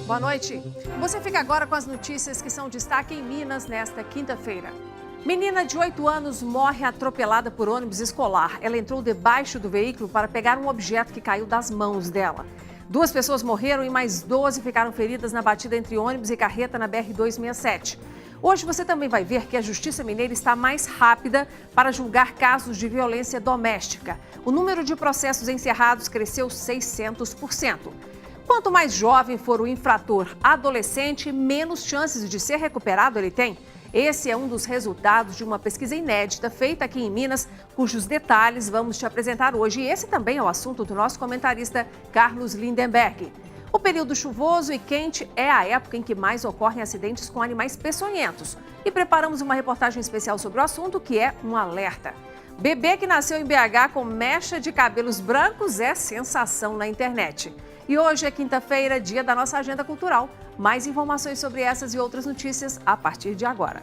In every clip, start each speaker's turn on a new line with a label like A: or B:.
A: Boa noite. Você fica agora com as notícias que são destaque em Minas nesta quinta-feira. Menina de 8 anos morre atropelada por ônibus escolar. Ela entrou debaixo do veículo para pegar um objeto que caiu das mãos dela. 2 pessoas morreram e mais 12 ficaram feridas na batida entre ônibus e carreta na BR-267. Hoje você também vai ver que a Justiça Mineira está mais rápida para julgar casos de violência doméstica. O número de processos encerrados cresceu 600%. Quanto mais jovem for o infrator adolescente, menos chances de ser recuperado ele tem. Esse é um dos resultados de uma pesquisa inédita feita aqui em Minas, cujos detalhes vamos te apresentar hoje. E esse também é o assunto do nosso comentarista Carlos Lindenberg. O período chuvoso e quente é a época em que mais ocorrem acidentes com animais peçonhentos. E preparamos uma reportagem especial sobre o assunto, que é um alerta. Bebê que nasceu em BH com mecha de cabelos brancos é sensação na internet. E hoje é quinta-feira, dia da nossa agenda cultural. Mais informações sobre essas e outras notícias a partir de agora.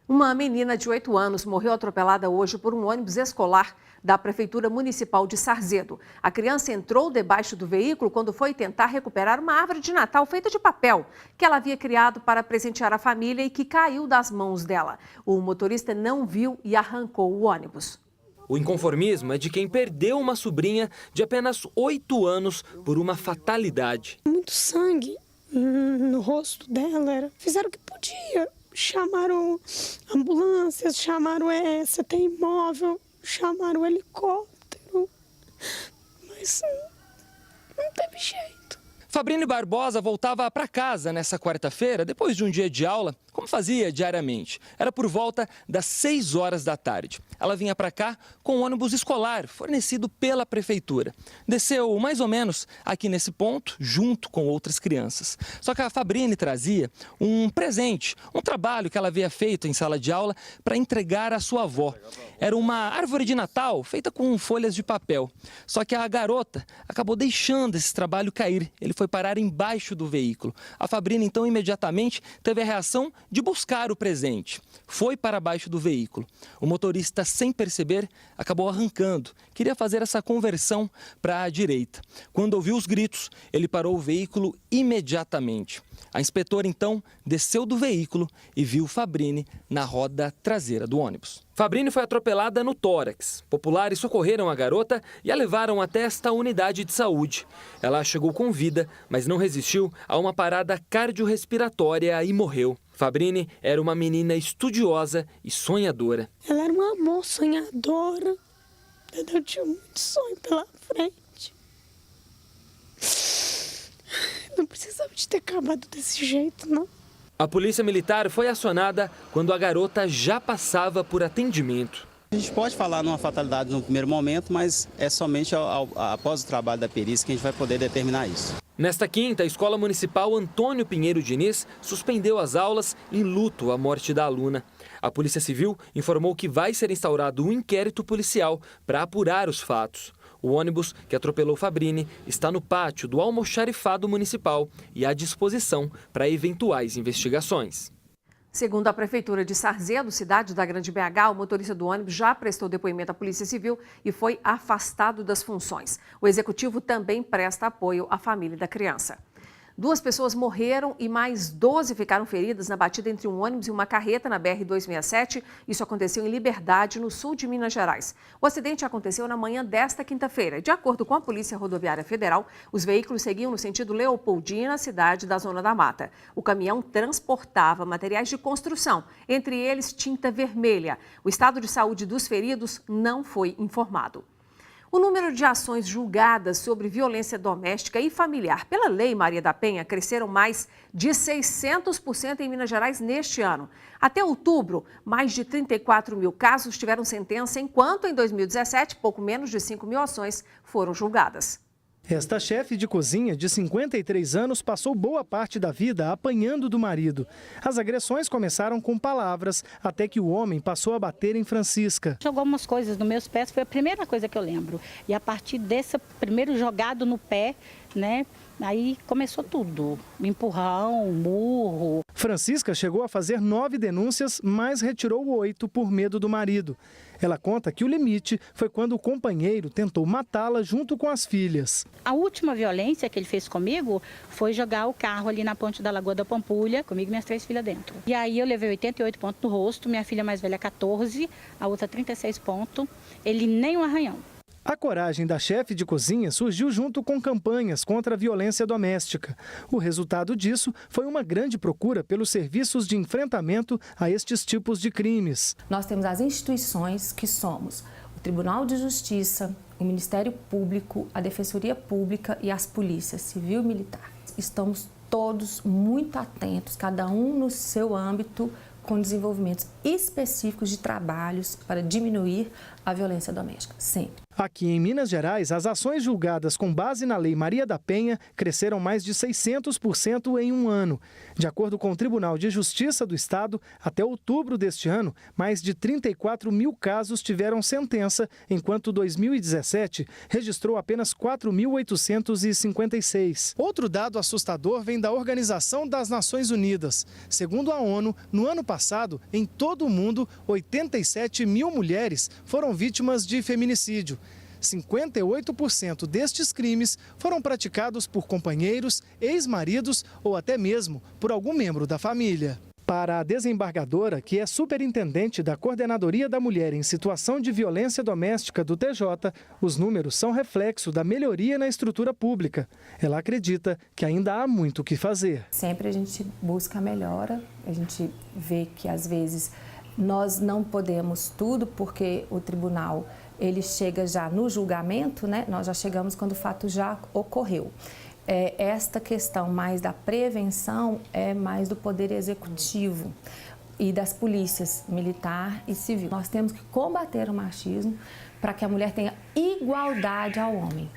A: Uma menina de 8 anos morreu atropelada hoje por um ônibus escolar da Prefeitura Municipal de Sarzedo. A criança entrou debaixo do veículo quando foi tentar recuperar uma árvore de Natal feita de papel que ela havia criado para presentear a família e que caiu das mãos dela. O motorista não viu e arrancou o ônibus.
B: O inconformismo é de quem perdeu uma sobrinha de apenas 8 anos por uma fatalidade.
C: Muito sangue no rosto dela. Fizeram o que podia. Chamaram ambulâncias, chamaram CTI móvel, chamaram helicóptero, mas não teve jeito.
B: Fabrício Barbosa voltava para casa nessa quarta-feira, depois de um dia de aula, como fazia diariamente. Era por volta das 6 horas da tarde. Ela vinha para cá com um ônibus escolar fornecido pela prefeitura. Desceu mais ou menos aqui nesse ponto, junto com outras crianças. Só que a Fabrício trazia um presente, um trabalho que ela havia feito em sala de aula para entregar à sua avó. Era uma árvore de Natal feita com folhas de papel. Só que a garota acabou deixando esse trabalho cair. Ele foi parar embaixo do veículo. A Fabrício, então, imediatamente teve a reação de buscar o presente. Foi para baixo do veículo. O motorista, sem perceber, acabou arrancando. Queria fazer essa conversão para a direita. Quando ouviu os gritos, ele parou o veículo imediatamente. A inspetora, então, desceu do veículo e viu Fabrício na roda traseira do ônibus. Fabrício foi atropelada no tórax. Populares socorreram a garota e a levaram até esta unidade de saúde. Ela chegou com vida, mas não resistiu a uma parada cardiorrespiratória e morreu. Fabrício era uma menina estudiosa e sonhadora.
C: Ela era um amor sonhadora. Eu tinha muito sonho pela frente. Não precisava de ter acabado desse jeito, não.
B: A polícia militar foi acionada quando a garota já passava por atendimento.
D: A gente pode falar numa fatalidade no primeiro momento, mas é somente após o trabalho da perícia que a gente vai poder determinar isso.
B: Nesta quinta, a Escola Municipal Antônio Pinheiro Diniz suspendeu as aulas em luto à morte da aluna. A Polícia Civil informou que vai ser instaurado um inquérito policial para apurar os fatos. O ônibus que atropelou Fabrício está no pátio do almoxarifado municipal e à disposição para eventuais investigações.
A: Segundo a Prefeitura de Sarzedo, cidade da Grande BH, o motorista do ônibus já prestou depoimento à Polícia Civil e foi afastado das funções. O executivo também presta apoio à família da criança. 2 pessoas morreram e mais 12 ficaram feridas na batida entre um ônibus e uma carreta na BR-267. Isso aconteceu em Liberdade, no sul de Minas Gerais. O acidente aconteceu na manhã desta quinta-feira. De acordo com a Polícia Rodoviária Federal, os veículos seguiam no sentido Leopoldina, cidade da Zona da Mata. O caminhão transportava materiais de construção, entre eles tinta vermelha. O estado de saúde dos feridos não foi informado. O número de ações julgadas sobre violência doméstica e familiar pela Lei Maria da Penha cresceram mais de 600% em Minas Gerais neste ano. Até outubro, mais de 34 mil casos tiveram sentença, enquanto em 2017, pouco menos de 5 mil ações foram julgadas.
E: Esta chefe de cozinha, de 53 anos, passou boa parte da vida apanhando do marido. As agressões começaram com palavras, até que o homem passou a bater em Francisca.
F: Jogou umas coisas nos meus pés, foi a primeira coisa que eu lembro. E a partir desse primeiro jogado no pé, aí começou tudo. Empurrão, murro.
E: Francisca chegou a fazer 9 denúncias, mas retirou 8 por medo do marido. Ela conta que o limite foi quando o companheiro tentou matá-la junto com as filhas.
F: A última violência que ele fez comigo foi jogar o carro ali na ponte da Lagoa da Pampulha, comigo e minhas 3 filhas dentro. E aí eu levei 88 pontos no rosto, minha filha mais velha 14, a outra 36 pontos, ele nem um arranhão.
E: A coragem da chefe de cozinha surgiu junto com campanhas contra a violência doméstica. O resultado disso foi uma grande procura pelos serviços de enfrentamento a estes tipos de crimes.
G: Nós temos as instituições que somos o Tribunal de Justiça, o Ministério Público, a Defensoria Pública e as polícias civil e militar. Estamos todos muito atentos, cada um no seu âmbito, com desenvolvimentos específicos de trabalhos para diminuir a violência doméstica, sempre.
E: Aqui em Minas Gerais, as ações julgadas com base na Lei Maria da Penha cresceram mais de 600% em um ano. De acordo com o Tribunal de Justiça do Estado, até outubro deste ano, mais de 34 mil casos tiveram sentença, enquanto 2017 registrou apenas 4.856. Outro dado assustador vem da Organização das Nações Unidas. Segundo a ONU, no ano passado, em todo o mundo, 87 mil mulheres foram vítimas de feminicídio. 58% destes crimes foram praticados por companheiros, ex-maridos ou até mesmo por algum membro da família. Para a desembargadora, que é superintendente da Coordenadoria da Mulher em Situação de Violência Doméstica do TJ, os números são reflexo da melhoria na estrutura pública. Ela acredita que ainda há muito o que fazer.
G: Sempre a gente busca a melhora, a gente vê que às vezes nós não podemos tudo porque o tribunal ele chega já no julgamento, né? Nós já chegamos quando o fato já ocorreu. Esta questão mais da prevenção é mais do Poder Executivo e das polícias militar e civil. Nós temos que combater o machismo para que a mulher tenha igualdade ao homem.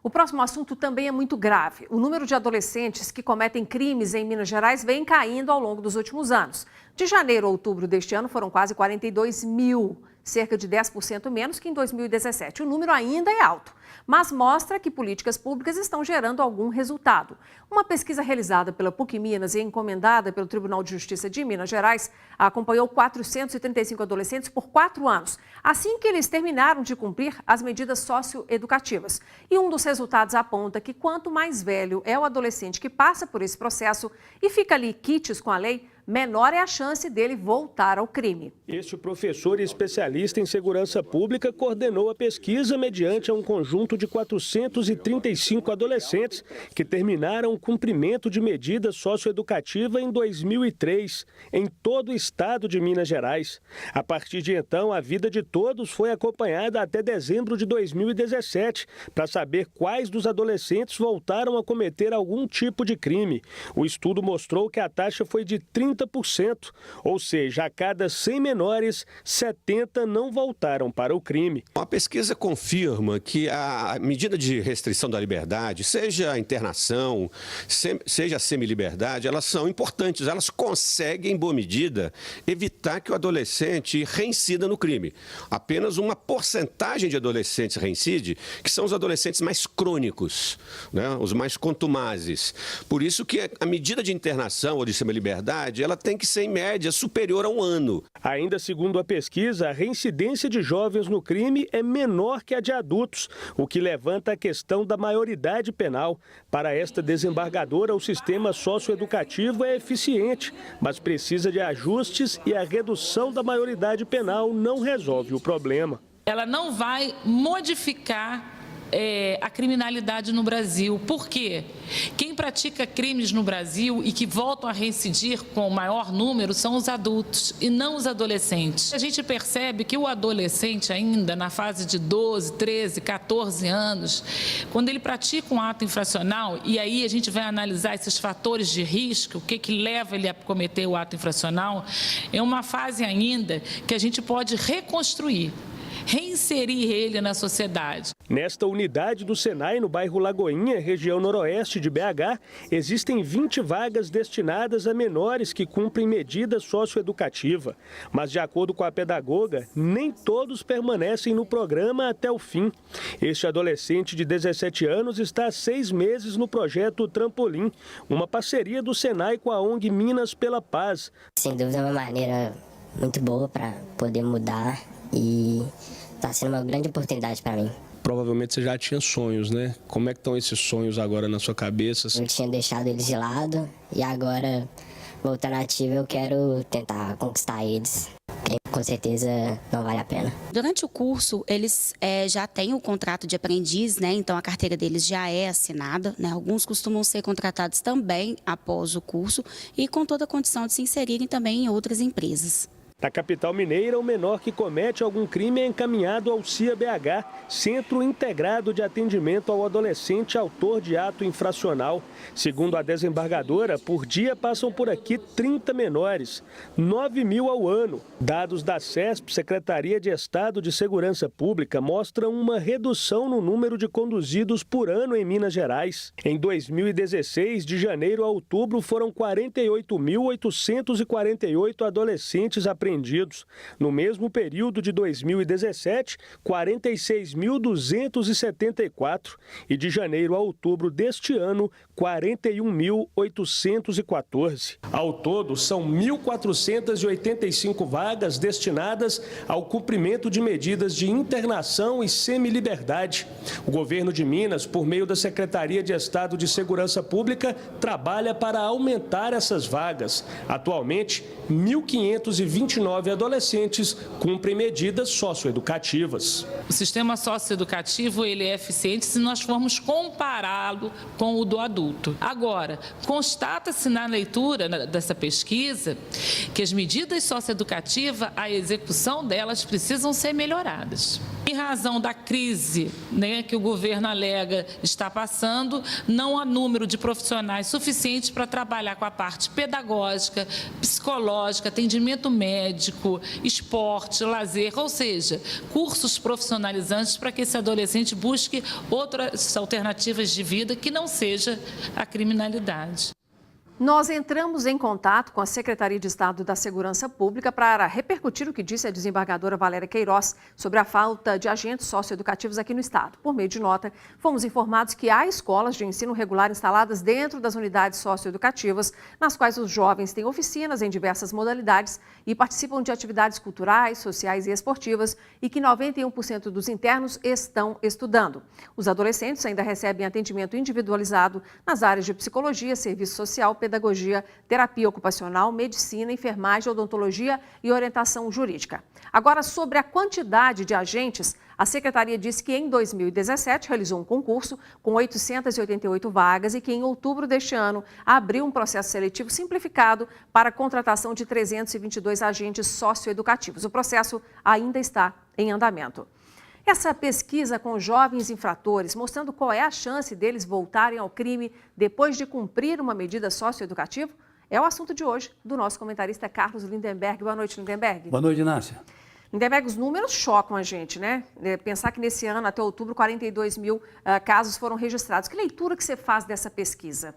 A: O próximo assunto também é muito grave. O número de adolescentes que cometem crimes em Minas Gerais vem caindo ao longo dos últimos anos. De janeiro a outubro deste ano foram quase 42 mil, cerca de 10% menos que em 2017. O número ainda é alto, mas mostra que políticas públicas estão gerando algum resultado. Uma pesquisa realizada pela PUC Minas e encomendada pelo Tribunal de Justiça de Minas Gerais acompanhou 435 adolescentes por 4 anos, assim que eles terminaram de cumprir as medidas socioeducativas. E um dos resultados aponta que quanto mais velho é o adolescente que passa por esse processo e fica ali quites com a lei, menor é a chance dele voltar ao crime.
H: Este professor e especialista em segurança pública coordenou a pesquisa mediante um conjunto de 435 adolescentes que terminaram o cumprimento de medida socioeducativa em 2003, em todo o estado de Minas Gerais. A partir de então, a vida de todos foi acompanhada até dezembro de 2017, para saber quais dos adolescentes voltaram a cometer algum tipo de crime. O estudo mostrou que a taxa foi de 30%, ou seja, a cada 100 menores, 70 não voltaram para o crime.
I: A pesquisa confirma que a medida de restrição da liberdade, seja a internação, seja a semiliberdade, elas são importantes, elas conseguem, em boa medida, evitar que o adolescente reincida no crime. Apenas uma porcentagem de adolescentes reincide, que são os adolescentes mais crônicos, né? Os mais contumazes. Por isso que a medida de internação ou de semiliberdade, ela tem que ser, em média, superior a 1 ano.
H: Ainda segundo a pesquisa, a reincidência de jovens no crime é menor que a de adultos, o que levanta a questão da maioridade penal. Para esta desembargadora, o sistema socioeducativo é eficiente, mas precisa de ajustes e a redução da maioridade penal não resolve o problema.
J: Ela não vai modificar a criminalidade no Brasil. Por quê? Quem pratica crimes no Brasil e que voltam a reincidir com o maior número são os adultos e não os adolescentes. A gente percebe que o adolescente ainda na fase de 12, 13, 14 anos, quando ele pratica um ato infracional, e aí a gente vai analisar esses fatores de risco, o que leva ele a cometer o ato infracional, é uma fase ainda que a gente pode reconstruir, reinserir ele na sociedade.
H: Nesta unidade do Senai, no bairro Lagoinha, região noroeste de BH, existem 20 vagas destinadas a menores que cumprem medida socioeducativa. Mas, de acordo com a pedagoga, nem todos permanecem no programa até o fim. Este adolescente de 17 anos está há 6 meses no projeto Trampolim, uma parceria do Senai com a ONG Minas pela Paz.
K: Sem dúvida é uma maneira muito boa para poder mudar e está sendo uma grande oportunidade para mim.
H: Provavelmente você já tinha sonhos, né? Como é que estão esses sonhos agora na sua cabeça?
K: Eu tinha deixado eles de lado e agora, voltando ativo, eu quero tentar conquistar eles. Com certeza não vale a pena.
L: Durante o curso, eles já têm o contrato de aprendiz, né? Então a carteira deles já é assinada, né? Alguns costumam ser contratados também após o curso e com toda a condição de se inserirem também em outras empresas.
H: Na capital mineira, o menor que comete algum crime é encaminhado ao CIA-BH, Centro Integrado de Atendimento ao Adolescente Autor de Ato Infracional. Segundo a desembargadora, por dia passam por aqui 30 menores, 9.000 ao ano. Dados da CESP, Secretaria de Estado de Segurança Pública, mostram uma redução no número de conduzidos por ano em Minas Gerais. Em 2016, de janeiro a outubro, foram 48.848 adolescentes apreendidos. No mesmo período de 2017, 46.274 e de janeiro a outubro deste ano, 41.814. Ao todo, são 1.485 vagas destinadas ao cumprimento de medidas de internação e semiliberdade. O governo de Minas, por meio da Secretaria de Estado de Segurança Pública, trabalha para aumentar essas vagas. Atualmente, 1.529 adolescentes cumprem medidas socioeducativas.
J: O sistema socioeducativo ele é eficiente se nós formos compará-lo com o do adulto. Agora, constata-se na leitura dessa pesquisa que as medidas socioeducativas, a execução delas precisam ser melhoradas. Em razão da crise, né, que o governo alega está passando, não há número de profissionais suficientes para trabalhar com a parte pedagógica, psicológica, atendimento médico, esporte, lazer, ou seja, cursos profissionalizantes para que esse adolescente busque outras alternativas de vida que não seja a criminalidade.
A: Nós entramos em contato com a Secretaria de Estado da Segurança Pública para repercutir o que disse a desembargadora Valéria Queiroz sobre a falta de agentes socioeducativos aqui no estado. Por meio de nota, fomos informados que há escolas de ensino regular instaladas dentro das unidades socioeducativas, nas quais os jovens têm oficinas em diversas modalidades e participam de atividades culturais, sociais e esportivas e que 91% dos internos estão estudando. Os adolescentes ainda recebem atendimento individualizado nas áreas de psicologia, serviço social, pedagogia, terapia ocupacional, medicina, enfermagem, odontologia e orientação jurídica. Agora, sobre a quantidade de agentes, a Secretaria disse que em 2017 realizou um concurso com 888 vagas e que em outubro deste ano abriu um processo seletivo simplificado para a contratação de 322 agentes socioeducativos. O processo ainda está em andamento. Essa pesquisa com jovens infratores, mostrando qual é a chance deles voltarem ao crime depois de cumprir uma medida socioeducativa, é o assunto de hoje do nosso comentarista Carlos Lindenberg. Boa noite, Lindenberg.
M: Boa noite, Inácia.
A: Lindenberg, os números chocam a gente, né? Pensar que nesse ano, até outubro, 42 mil casos foram registrados. Que leitura que você faz dessa pesquisa?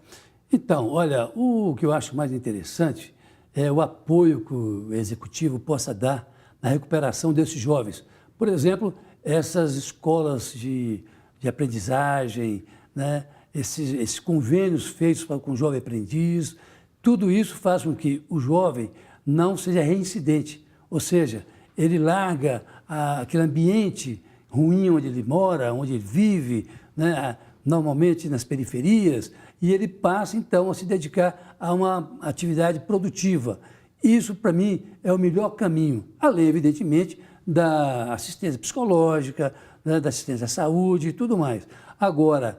M: Então, olha, o que eu acho mais interessante é o apoio que o Executivo possa dar na recuperação desses jovens. Por exemplo, essas escolas de aprendizagem, né? esses convênios feitos com o jovem aprendiz, tudo isso faz com que o jovem não seja reincidente, ou seja, ele larga aquele ambiente ruim onde ele mora, onde ele vive, né? Normalmente nas periferias, e ele passa então a se dedicar a uma atividade produtiva. Isso, para mim, é o melhor caminho, além, evidentemente, da assistência psicológica, né, da assistência à saúde e tudo mais. Agora,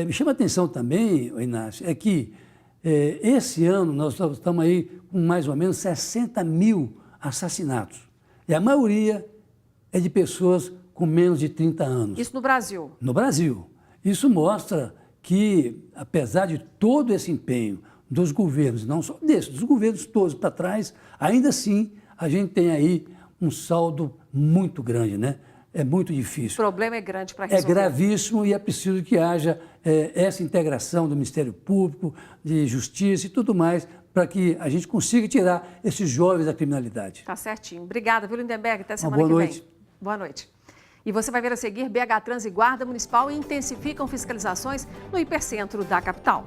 M: me chama a atenção também, Inácio, é que esse ano nós estamos aí com mais ou menos 60 mil assassinatos. E a maioria é de pessoas com menos de 30 anos.
A: Isso no Brasil?
M: No Brasil. Isso mostra que, apesar de todo esse empenho dos governos, não só desses, dos governos todos para trás, ainda assim a gente tem aí um saldo muito grande, né? é muito difícil.
A: O problema é grande para
M: É
A: resolver.
M: gravíssimo e é preciso que haja essa integração do Ministério Público, de Justiça e tudo mais, para que a gente consiga tirar esses jovens da criminalidade.
A: Tá certinho. Obrigada, viu, Lindenberg? Até semana
M: boa
A: que
M: noite.
A: vem. Boa noite. E você vai ver a seguir: BH Trans e Guarda Municipal intensificam fiscalizações no hipercentro da capital.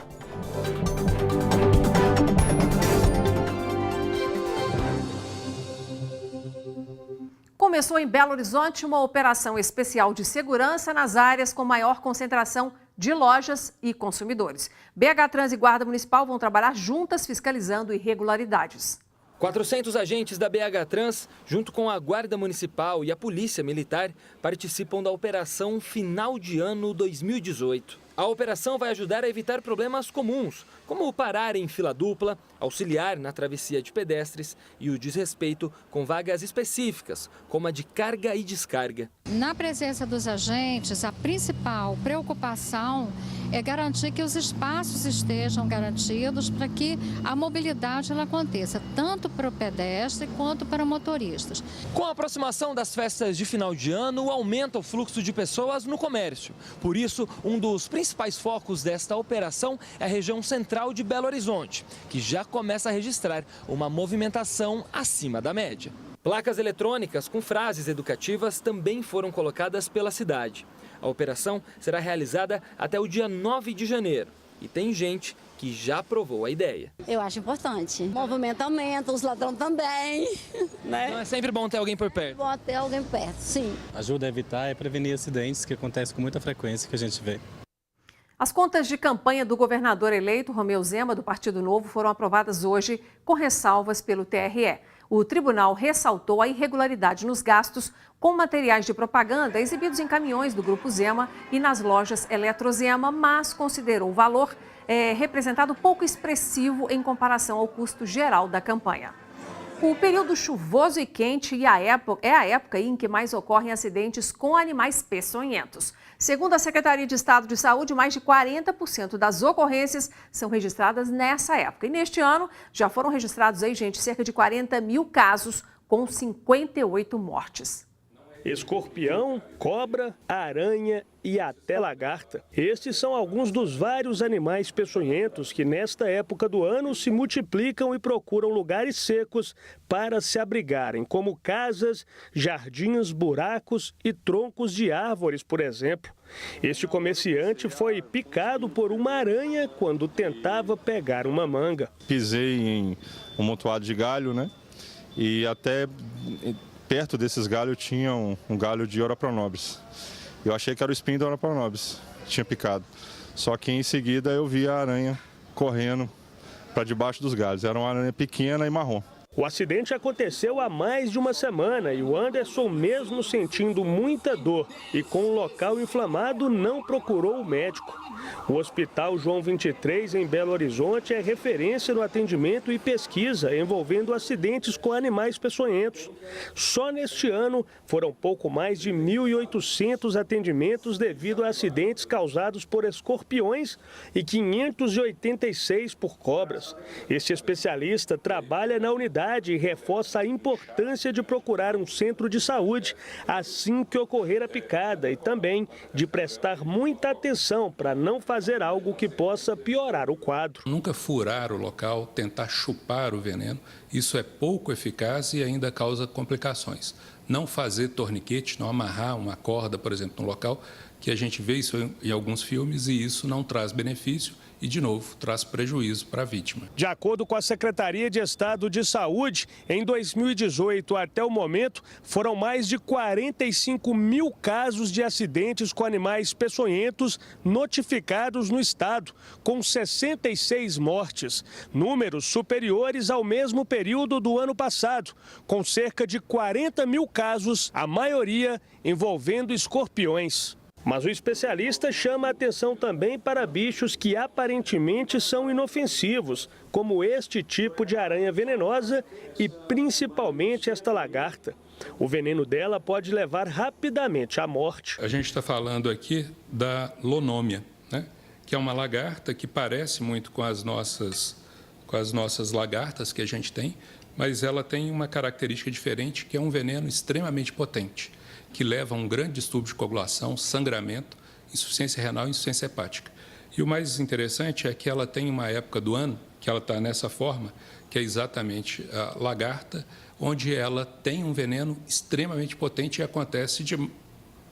A: Começou em Belo Horizonte uma operação especial de segurança nas áreas com maior concentração de lojas e consumidores. BH Trans e Guarda Municipal vão trabalhar juntas fiscalizando irregularidades.
B: 400 agentes da BH Trans, junto com a Guarda Municipal e a Polícia Militar, participam da Operação Final de Ano 2018. A operação vai ajudar a evitar problemas comuns, como parar em fila dupla, auxiliar na travessia de pedestres e o desrespeito com vagas específicas, como a de carga e descarga.
N: Na presença dos agentes, a principal preocupação é garantir que os espaços estejam garantidos para que a mobilidade ela aconteça, tanto para o pedestre quanto para motoristas.
B: Com a aproximação das festas de final de ano, aumenta o fluxo de pessoas no comércio. Por isso, um dos principais focos desta operação é a região central de Belo Horizonte, que já começa a registrar uma movimentação acima da média. Placas eletrônicas com frases educativas também foram colocadas pela cidade. A operação será realizada até o dia 9 de janeiro. E tem gente que já aprovou a ideia.
O: Eu acho importante. O movimento aumenta, os ladrões também. Né?
B: Então é sempre bom ter alguém por perto.
O: Bom ter alguém perto, sim.
P: Ajuda a evitar e prevenir acidentes que acontecem com muita frequência que a gente vê.
A: As contas de campanha do governador eleito, Romeu Zema, do Partido Novo, foram aprovadas hoje com ressalvas pelo TRE. O tribunal ressaltou a irregularidade nos gastos com materiais de propaganda exibidos em caminhões do Grupo Zema e nas lojas Eletrozema, mas considerou o valor representado pouco expressivo em comparação ao custo geral da campanha. O período chuvoso e quente é a época em que mais ocorrem acidentes com animais peçonhentos. Segundo a Secretaria de Estado de Saúde, mais de 40% das ocorrências são registradas nessa época. E neste ano já foram registrados cerca de 40 mil casos, com 58 mortes.
H: Escorpião, cobra, aranha e até lagarta. Estes são alguns dos vários animais peçonhentos que nesta época do ano se multiplicam e procuram lugares secos para se abrigarem, como casas, jardins, buracos e troncos de árvores, por exemplo. Este comerciante foi picado por uma aranha quando tentava pegar uma manga.
Q: Pisei em um montoado de galho, né? E até perto desses galhos tinha um galho de Oroponobis. Eu achei que era o espinho da Oroponobis, tinha picado. Só que em seguida eu vi a aranha correndo para debaixo dos galhos. Era uma aranha pequena e marrom.
H: O acidente aconteceu há mais de uma semana e o Anderson, mesmo sentindo muita dor e com o local inflamado, não procurou o médico. O Hospital João 23, em Belo Horizonte, é referência no atendimento e pesquisa envolvendo acidentes com animais peçonhentos. Só neste ano foram pouco mais de 1.800 atendimentos devido a acidentes causados por escorpiões e 586 por cobras. Este especialista trabalha na unidade e reforça a importância de procurar um centro de saúde assim que ocorrer a picada e também de prestar muita atenção para não fazer algo que possa piorar o quadro.
R: Nunca furar o local, tentar chupar o veneno, isso é pouco eficaz e ainda causa complicações. Não fazer torniquete, não amarrar uma corda, por exemplo, no local, que a gente vê isso em alguns filmes e isso não traz benefício e, de novo, traz prejuízo para a vítima.
H: De acordo com a Secretaria de Estado de Saúde, em 2018 até o momento, foram mais de 45 mil casos de acidentes com animais peçonhentos notificados no estado, com 66 mortes, números superiores ao mesmo período do ano passado, com cerca de 40 mil casos, a maioria envolvendo escorpiões. Mas o especialista chama a atenção também para bichos que aparentemente são inofensivos, como este tipo de aranha venenosa e principalmente esta lagarta. O veneno dela pode levar rapidamente à morte.
R: A gente está falando aqui da lonômia, né? Que é uma lagarta que parece muito com as nossas lagartas que a gente tem, mas ela tem uma característica diferente, que é um veneno extremamente potente. que leva a um grande distúrbio de coagulação, sangramento, insuficiência renal e insuficiência hepática. E o mais interessante é que ela tem uma época do ano que ela está nessa forma, que é exatamente a lagarta, onde ela tem um veneno extremamente potente e acontece de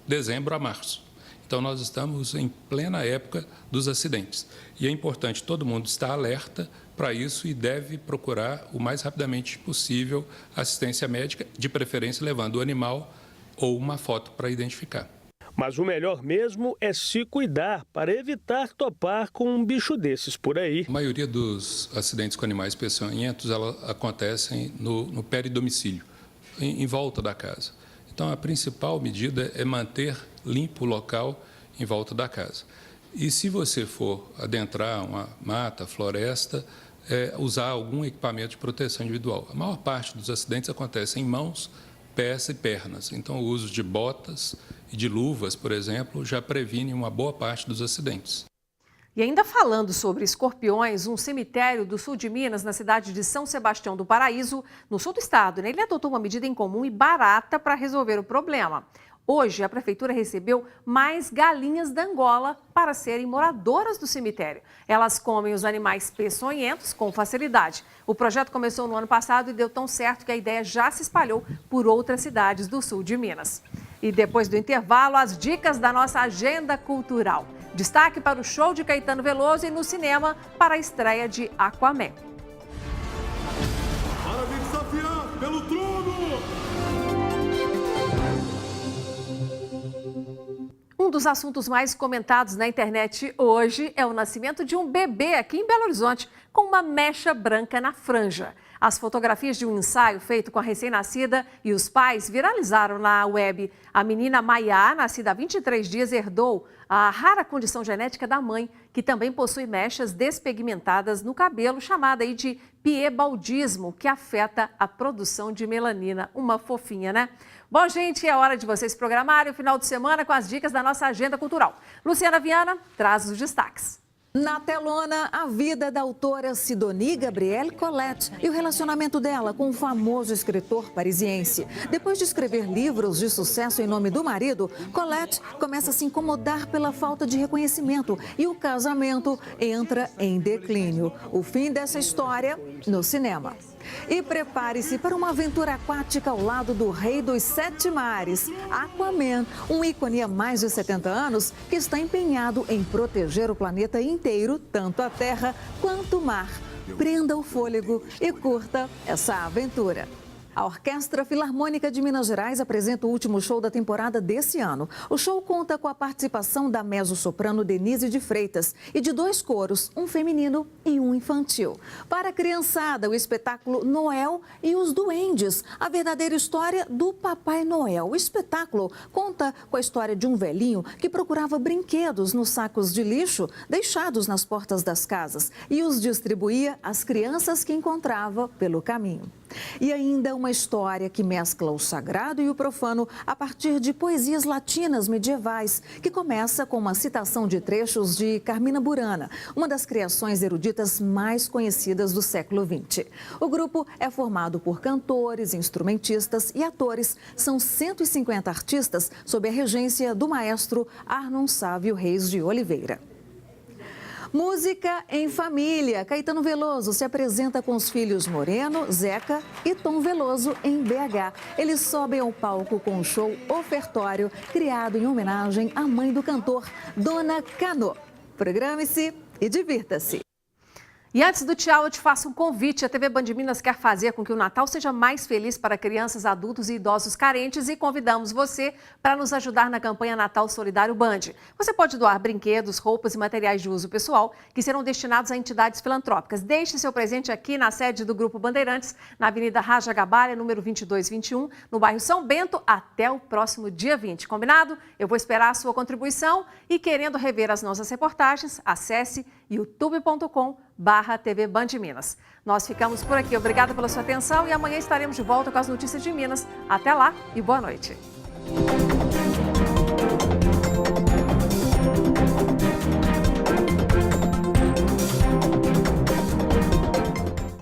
R: dezembro a março. Então, nós estamos em plena época dos acidentes. E é importante todo mundo estar alerta para isso e deve procurar o mais rapidamente possível assistência médica, de preferência levando o animal ou uma foto para identificar.
H: Mas o melhor mesmo é se cuidar para evitar topar com um bicho desses por aí.
R: A maioria dos acidentes com animais peçonhentos acontecem no peridomicílio, em volta da casa. Então, a principal medida é manter limpo o local em volta da casa. E se você for adentrar uma mata, floresta, usar algum equipamento de proteção individual. A maior parte dos acidentes acontece em mãos, pés e pernas. Então, o uso de botas e de luvas, por exemplo, já previne uma boa parte dos acidentes.
A: E ainda falando sobre escorpiões, um cemitério do sul de Minas, na cidade de São Sebastião do Paraíso, no sul do estado, ele adotou uma medida incomum e barata para resolver o problema. Hoje, a prefeitura recebeu mais galinhas da Angola para serem moradoras do cemitério. Elas comem os animais peçonhentos com facilidade. O projeto começou no ano passado e deu tão certo que a ideia já se espalhou por outras cidades do sul de Minas. E depois do intervalo, as dicas da nossa agenda cultural. Destaque para o show de Caetano Veloso e no cinema para a estreia de Aquaman.
S: Para desafiar pelo trono!
A: Um dos assuntos mais comentados na internet hoje é o nascimento de um bebê aqui em Belo Horizonte com uma mecha branca na franja. As fotografias de um ensaio feito com a recém-nascida e os pais viralizaram na web. A menina Maiá, nascida há 23 dias, herdou a rara condição genética da mãe, que também possui mechas despigmentadas no cabelo, chamada aí de piebaldismo, que afeta a produção de melanina. Uma fofinha, né? Bom, gente, é hora de vocês programarem o final de semana com as dicas da nossa agenda cultural. Luciana Viana traz os destaques.
T: Na telona, a vida da autora Sidonie Gabrielle Colette e o relacionamento dela com o famoso escritor parisiense. Depois de escrever livros de sucesso em nome do marido, Colette começa a se incomodar pela falta de reconhecimento e o casamento entra em declínio. O fim dessa história no cinema. E prepare-se para uma aventura aquática ao lado do Rei dos Sete Mares, Aquaman, um ícone há mais de 70 anos que está empenhado em proteger o planeta inteiro, tanto a terra quanto o mar. Prenda o fôlego e curta essa aventura. A Orquestra Filarmônica de Minas Gerais apresenta o último show da temporada desse ano. O show conta com a participação da mezzo-soprano Denise de Freitas e de 2 coros, um feminino e um infantil. Para a criançada, o espetáculo Noel e os Duendes, a verdadeira história do Papai Noel. O espetáculo conta com a história de um velhinho que procurava brinquedos nos sacos de lixo deixados nas portas das casas e os distribuía às crianças que encontrava pelo caminho. E ainda uma história que mescla o sagrado e o profano a partir de poesias latinas medievais, que começa com uma citação de trechos de Carmina Burana, uma das criações eruditas mais conhecidas do século XX. O grupo é formado por cantores, instrumentistas e atores. São 150 artistas sob a regência do maestro Arnon Sávio Reis de Oliveira. Música em família. Caetano Veloso se apresenta com os filhos Moreno, Zeca e Tom Veloso em BH. Eles sobem ao palco com um show ofertório criado em homenagem à mãe do cantor, Dona Cano. Programe-se e divirta-se.
A: E antes do tchau, eu te faço um convite. A TV Band Minas quer fazer com que o Natal seja mais feliz para crianças, adultos e idosos carentes e convidamos você para nos ajudar na campanha Natal Solidário Band. Você pode doar brinquedos, roupas e materiais de uso pessoal que serão destinados a entidades filantrópicas. Deixe seu presente aqui na sede do Grupo Bandeirantes, na Avenida Raja Gabalha, número 2221, no bairro São Bento, até o próximo dia 20. Combinado? Eu vou esperar a sua contribuição e, querendo rever as nossas reportagens, acesse youtube.com/TV Band Minas. Nós ficamos por aqui. Obrigada pela sua atenção e amanhã estaremos de volta com as notícias de Minas. Até lá e boa noite.